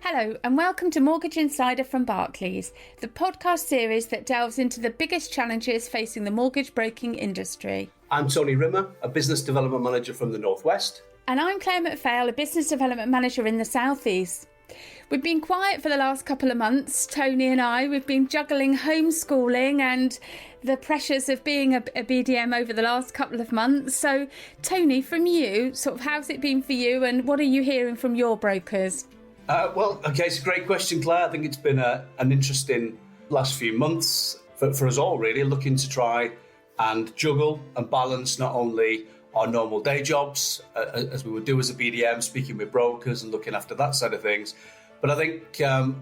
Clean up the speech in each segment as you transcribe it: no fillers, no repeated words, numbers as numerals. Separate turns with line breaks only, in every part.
Hello and welcome to Mortgage Insider from Barclays, the podcast series that delves into the biggest challenges facing the mortgage broking industry.
I'm Tony Rimmer, a business development manager from the Northwest.
And I'm Claire McPhail, a business development manager in the Southeast. We've been quiet for the last couple of months, Tony and I. We've been juggling homeschooling and the pressures of being a BDM over the last couple of months. So, Tony, from you, how's it been for you and what are you hearing from your brokers?
It's a great question, Claire. I think it's been an interesting last few months for us all, really, looking to try and juggle and balance not only our normal day jobs, as we would do as a BDM, speaking with brokers and looking after that side of things. But I think,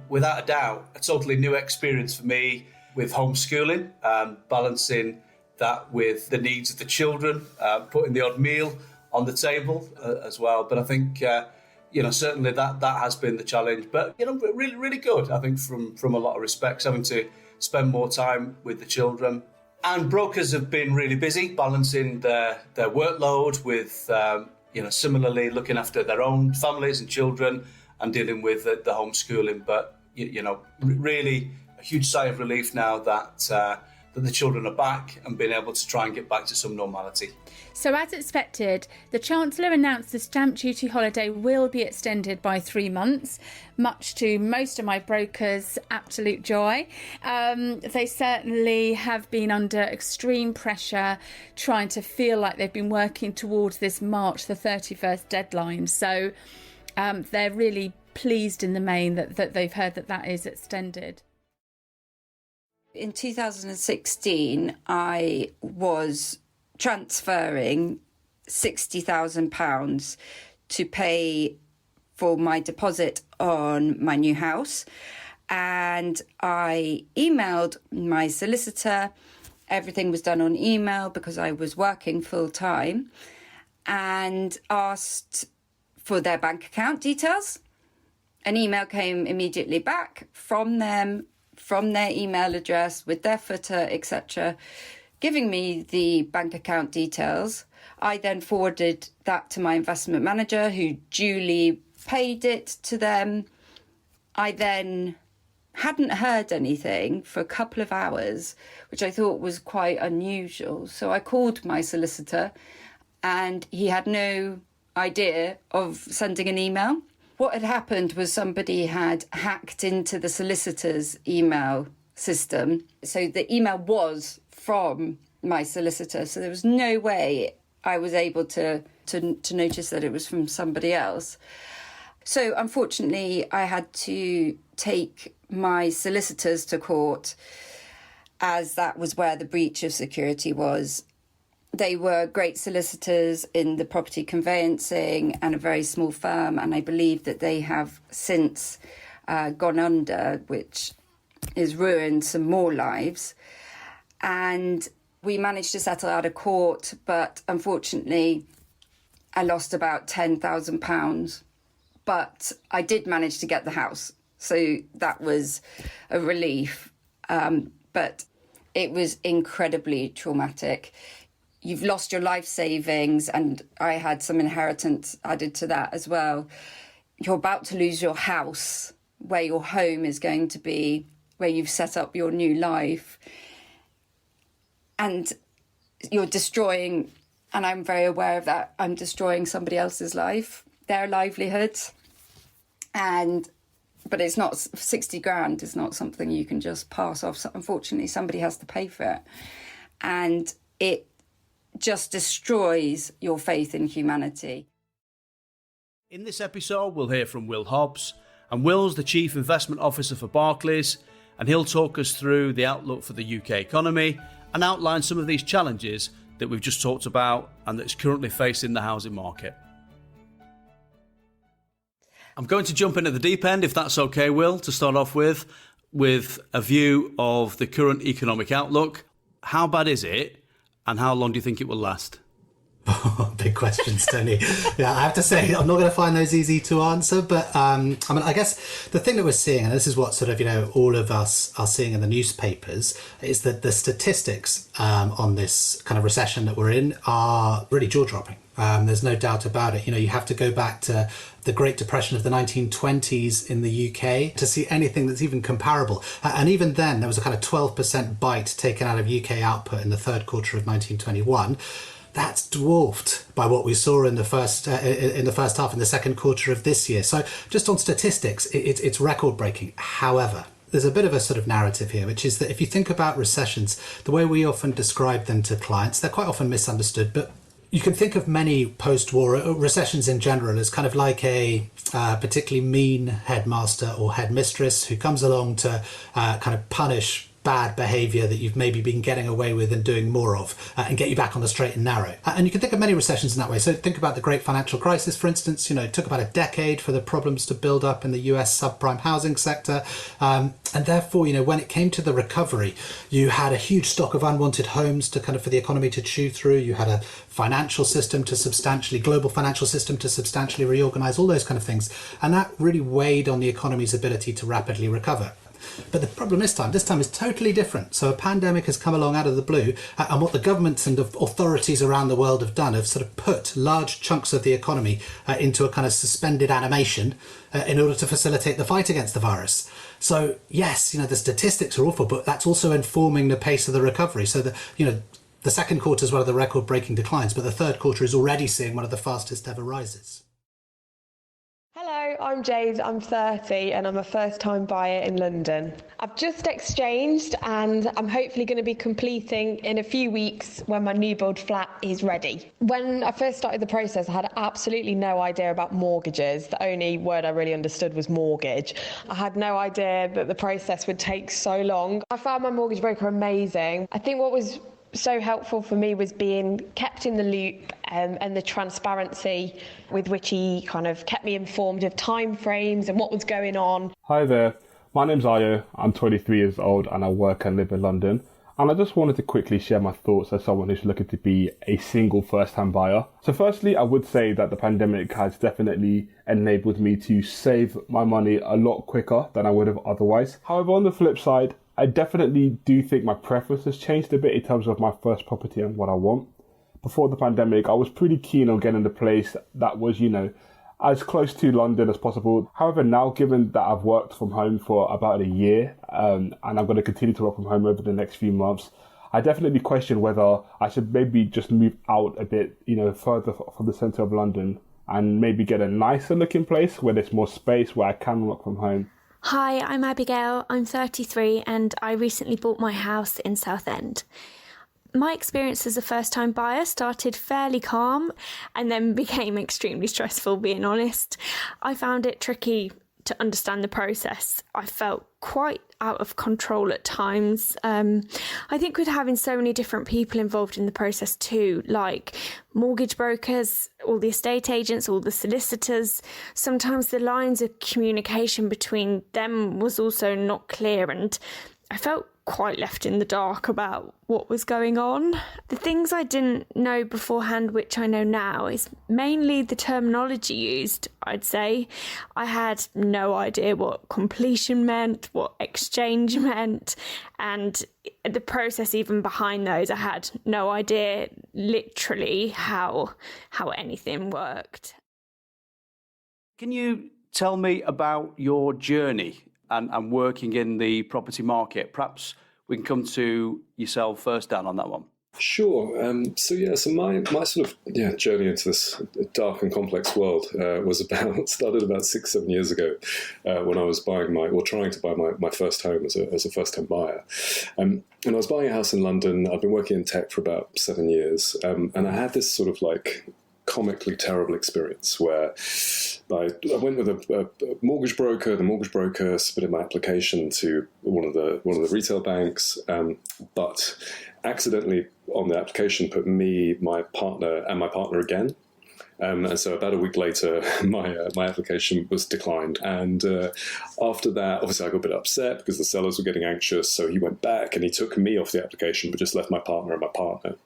without a doubt, a totally new experience for me with homeschooling, balancing that with the needs of the children, putting the odd meal on the table as well. But I think... certainly that has been the challenge, but, really, really good, I think, from a lot of respects, having to spend more time with the children. And brokers have been really busy balancing their workload with, similarly looking after their own families and children and dealing with the homeschooling. But, really a huge sigh of relief now that the children are back and being able to try and get back to some normality.
So as expected, the Chancellor announced the stamp duty holiday will be extended by 3 months, much to most of my brokers' absolute joy. They certainly have been under extreme pressure trying to feel like they've been working towards this March the 31st deadline. So they're really pleased in the main that they've heard that is extended.
In 2016, I was transferring £60,000 to pay for my deposit on my new house. And I emailed my solicitor. Everything was done on email because I was working full time, and asked for their bank account details. An email came immediately back from them, from their email address with their footer, etc., giving me the bank account details. I then forwarded that to my investment manager, who duly paid it to them. I then hadn't heard anything for a couple of hours, which I thought was quite unusual. So I called my solicitor and he had no idea of sending an email. What had happened was somebody had hacked into the solicitor's email system. So the email was from my solicitor. So there was no way I was able to notice that it was from somebody else. So unfortunately, I had to take my solicitors to court, as that was where the breach of security was. They were great solicitors in the property conveyancing and a very small firm, and I believe that they have since gone under, which has ruined some more lives. And we managed to settle out of court, but unfortunately I lost about £10,000. But I did manage to get the house, so that was a relief. But it was incredibly traumatic. You've lost your life savings, and I had some inheritance added to that as well. You're about to lose your house, where your home is going to be, where you've set up your new life. And you're destroying, and I'm very aware of that, I'm destroying somebody else's life, their livelihood. But it's not, 60 grand is not something you can just pass off. So unfortunately, somebody has to pay for it. And it just destroys your faith in humanity.
In this episode, we'll hear from Will Hobbs, and Will's the Chief Investment Officer for Barclays, and he'll talk us through the outlook for the UK economy and outline some of these challenges that we've just talked about and that's currently facing the housing market. I'm going to jump in at the deep end, if that's okay, Will, to start off with a view of the current economic outlook. How bad is it? And how long do you think it will last?
Big questions, Tony. Yeah, I have to say, I'm not going to find those easy to answer. But I guess the thing that we're seeing, and this is what all of us are seeing in the newspapers, is that the statistics on this kind of recession that we're in are really jaw-dropping. There's no doubt about it. You have to go back to the Great Depression of the 1920s in the UK to see anything that's even comparable. And even then, there was a kind of 12% bite taken out of UK output in the third quarter of 1921. That's dwarfed by what we saw in the first half, in the second quarter of this year. So just on statistics, it's record breaking. However, there's a bit of a sort of narrative here, which is that if you think about recessions, the way we often describe them to clients, they're quite often misunderstood. But you can think of many post-war recessions in general as kind of like a particularly mean headmaster or headmistress who comes along to kind of punish bad behaviour that you've maybe been getting away with and doing more of and get you back on the straight and narrow. And you can think of many recessions in that way. So think about the Great Financial Crisis, for instance. It took about a decade for the problems to build up in the US subprime housing sector. And therefore, when it came to the recovery, you had a huge stock of unwanted homes for the economy to chew through. You had a global financial system to substantially reorganise, all those kind of things. And that really weighed on the economy's ability to rapidly recover. But the problem this time is totally different. So a pandemic has come along out of the blue, and what the governments and authorities around the world have done have sort of put large chunks of the economy into a kind of suspended animation in order to facilitate the fight against the virus. So yes, the statistics are awful, but that's also informing the pace of the recovery. So the second quarter is one of the record-breaking declines, but the third quarter is already seeing one of the fastest ever rises.
Hello, I'm Jade, I'm 30 and I'm a first-time buyer in London. I've just exchanged and I'm hopefully going to be completing in a few weeks when my new build flat is ready. When I first started the process, I had absolutely no idea about mortgages. The only word I really understood was mortgage. I had no idea that the process would take so long. I found my mortgage broker amazing. I think what was so helpful for me was being kept in the loop and the transparency with which he kind of kept me informed of time frames and what was going on.
Hi there, my name's Ayo, I'm 23 years old and I work and live in London. And I just wanted to quickly share my thoughts as someone who's looking to be a single first-time buyer. So firstly, I would say that the pandemic has definitely enabled me to save my money a lot quicker than I would have otherwise. However, on the flip side, I definitely do think my preference has changed a bit in terms of my first property and what I want. Before the pandemic, I was pretty keen on getting a place that was, as close to London as possible. However, now, given that I've worked from home for about a year, and I'm going to continue to work from home over the next few months, I definitely question whether I should maybe just move out a bit, further from the centre of London and maybe get a nicer looking place where there's more space where I can work from home.
Hi, I'm Abigail, I'm 33 and I recently bought my house in Southend. My experience as a first-time buyer started fairly calm and then became extremely stressful, being honest. I found it tricky to understand the process. I felt quite out of control at times. I think with having so many different people involved in the process too, like mortgage brokers, all the estate agents, all the solicitors, sometimes the lines of communication between them was also not clear and I felt quite left in the dark about what was going on. The things I didn't know beforehand, which I know now, is mainly the terminology used, I'd say. I had no idea what completion meant, what exchange meant, and the process even behind those, I had no idea literally how anything worked.
Can you tell me about your journey and working in the property market? Perhaps we can come to yourself first, Dan, on that one.
Sure. So my sort of journey into this dark and complex world started about 6-7 years ago when I was trying to buy my first home as a first time buyer. And I was buying a house in London. I've been working in tech for about 7 years, and I had this sort of like comically terrible experience where I went with a mortgage broker. The mortgage broker submitted my application to one of the retail banks, but accidentally on the application put me, my partner again. And so about a week later, my application was declined. And after that, obviously I got a bit upset because the sellers were getting anxious. So he went back and he took me off the application, but just left my partner and my partner,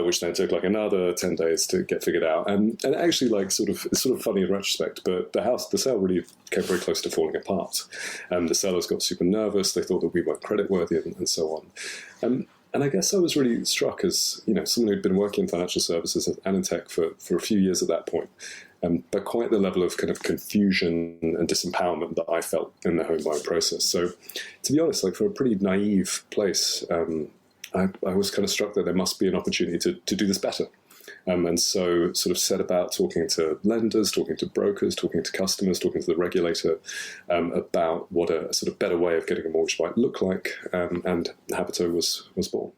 which then took like another 10 days to get figured out. And actually, it's sort of funny in retrospect, but the sale really came very close to falling apart. The sellers got super nervous. They thought that we weren't creditworthy and so on. And I guess I was really struck as, someone who'd been working in financial services and in tech for a few years at that point, but quite the level of kind of confusion and disempowerment that I felt in the home buying process. So to be honest, like from a pretty naive place, I was kind of struck that there must be an opportunity to do this better. And so sort of set about talking to lenders, talking to brokers, talking to customers, talking to the regulator about what a sort of better way of getting a mortgage might look like. And Habito was born.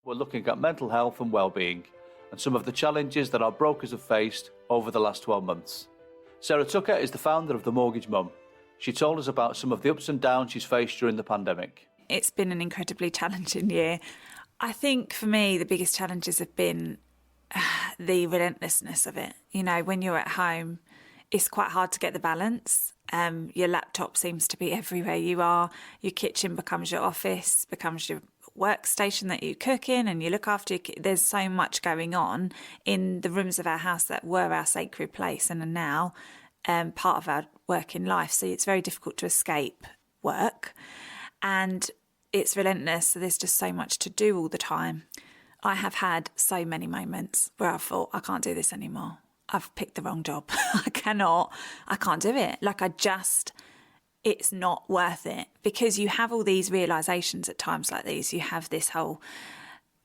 We're looking at mental health and well-being and some of the challenges that our brokers have faced over the last 12 months. Sarah Tucker is the founder of The Mortgage Mum. She told us about some of the ups and downs she's faced during the pandemic.
It's been an incredibly challenging year. I think for me, the biggest challenges have been the relentlessness of it. When you're at home, it's quite hard to get the balance. Your laptop seems to be everywhere you are. Your kitchen becomes your office, becomes your workstation that you cook in and you look after your kids. There's so much going on in the rooms of our house that were our sacred place and are now part of our working life. So it's very difficult to escape work, and it's relentless. So there's just so much to do all the time. I have had so many moments where I thought, I can't do this anymore. I've picked the wrong job. I can't do it. It's not worth it, because you have all these realisations at times like these. You have this whole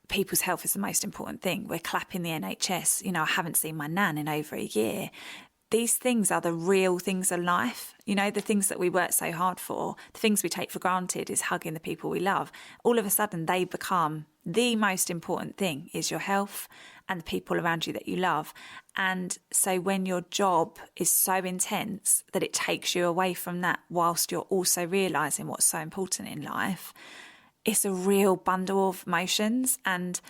people's health is the most important thing. We're clapping the NHS. I haven't seen my nan in over a year. These things are the real things of life. The things that we work so hard for, the things we take for granted is hugging the people we love. All of a sudden, they become the most important thing is your health and the people around you that you love. And so when your job is so intense that it takes you away from that whilst you're also realising what's so important in life, it's a real bundle of emotions. And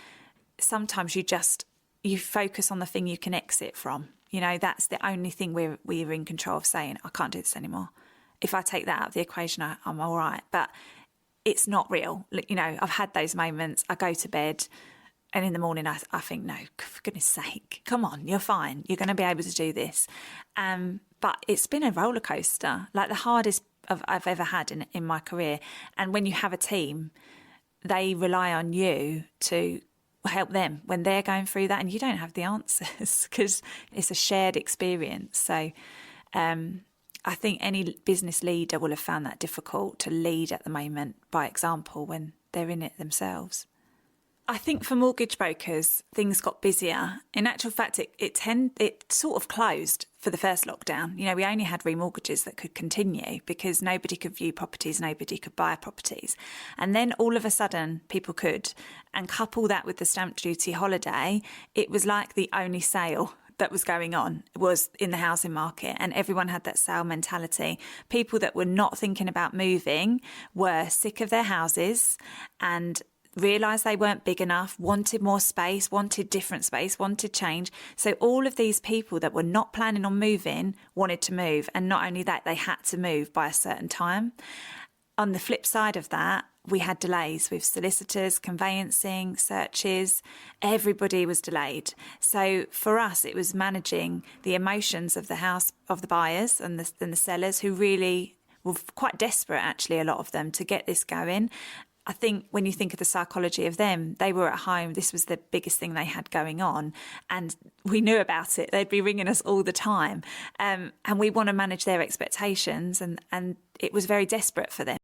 sometimes you focus on the thing you can exit from. That's the only thing we're in control of, saying, I can't do this anymore. If I take that out of the equation, I'm all right. But it's not real. I've had those moments. I go to bed and in the morning I think, no, for goodness sake, come on, you're fine. You're going to be able to do this. But it's been a roller coaster, like the hardest I've ever had in my career. And when you have a team, they rely on you to help them when they're going through that, and you don't have the answers because it's a shared experience. So I think any business leader will have found that difficult to lead at the moment by example when they're in it themselves. I think for mortgage brokers, things got busier. In actual fact, it sort of closed for the first lockdown. We only had remortgages that could continue because nobody could view properties, nobody could buy properties. And then all of a sudden, people could. And couple that with the stamp duty holiday, it was like the only sale that was going on was in the housing market, and everyone had that sale mentality. People that were not thinking about moving were sick of their houses and realised they weren't big enough, wanted more space, wanted different space, wanted change. So all of these people that were not planning on moving wanted to move. And not only that, they had to move by a certain time. On the flip side of that, we had delays with solicitors, conveyancing, searches. Everybody was delayed. So for us, it was managing the emotions of the house, of the buyers and the sellers, who really were quite desperate, actually, a lot of them, to get this going. I think when you think of the psychology of them, they were at home. This was the biggest thing they had going on, and we knew about it. They'd be ringing us all the time, and we want to manage their expectations, and it was very desperate for them.